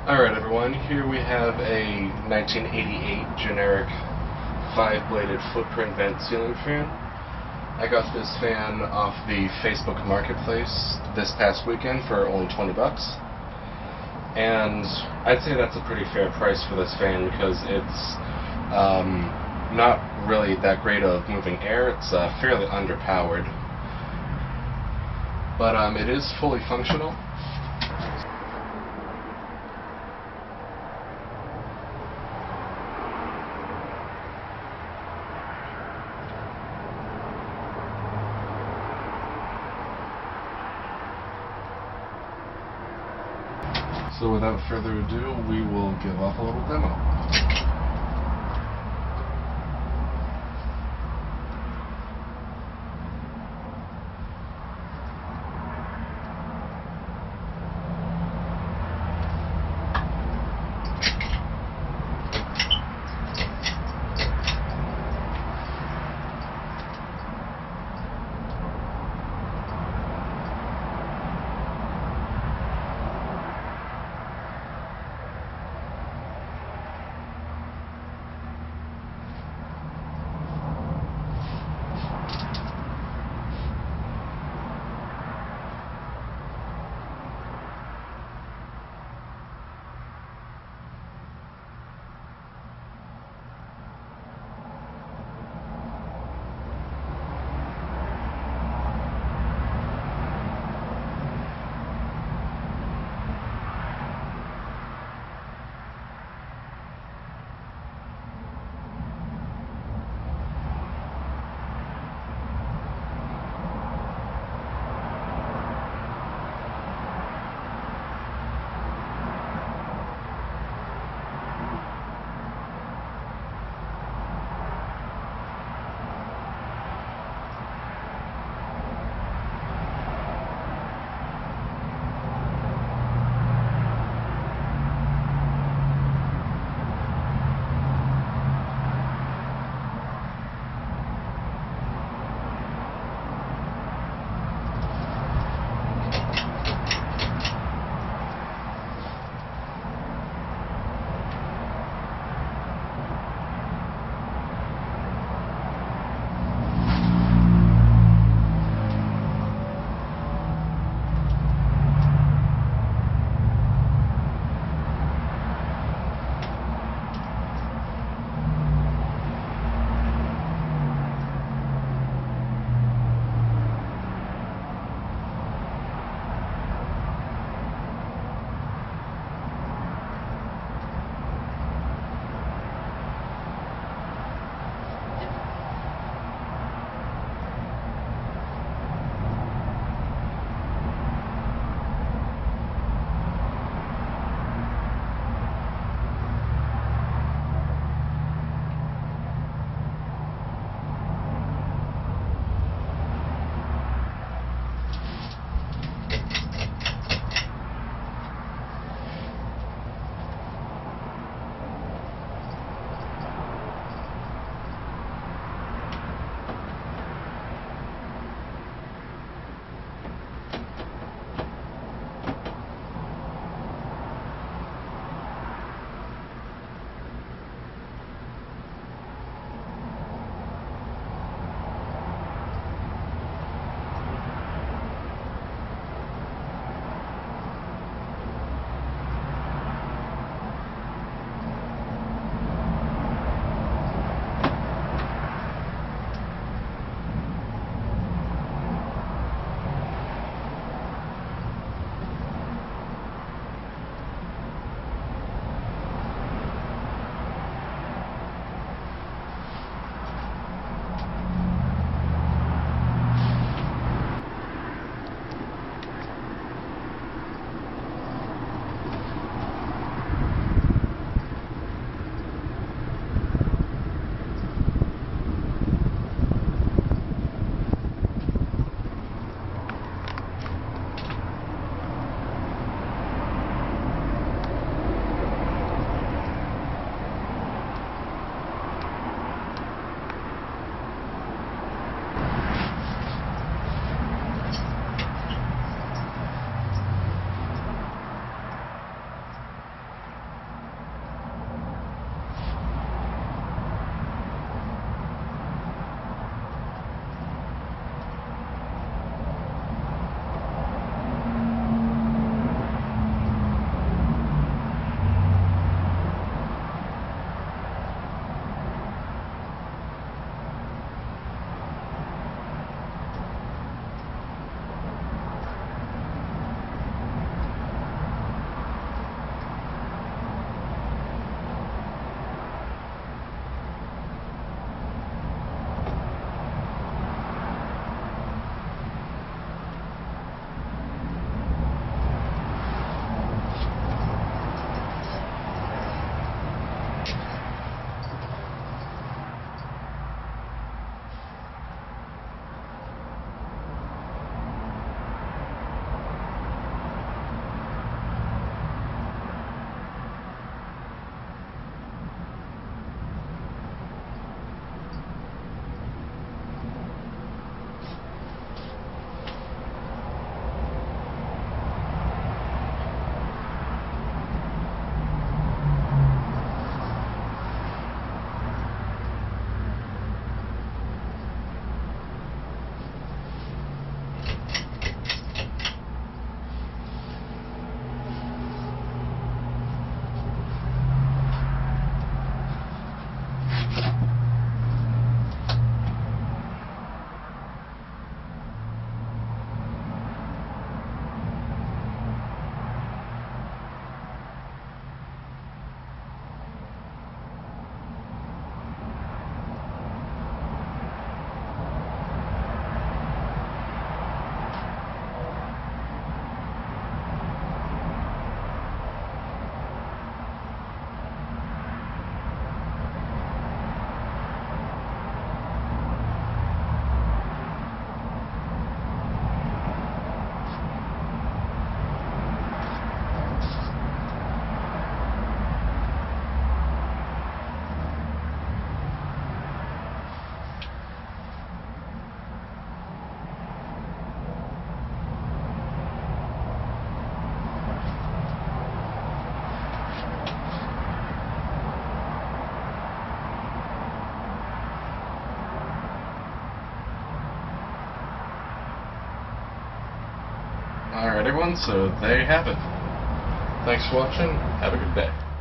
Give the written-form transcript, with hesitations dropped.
Alright everyone, here we have a 1988 generic 5-bladed footprint vent ceiling fan. I got this fan off the Facebook Marketplace this past weekend for only 20 bucks. And I'd say that's a pretty fair price for this fan because it's not really that great of moving air. It's fairly underpowered. But it is fully functional. So without further ado, we will give off a little demo. Alright everyone, so there you have it. Thanks for watching, have a good day.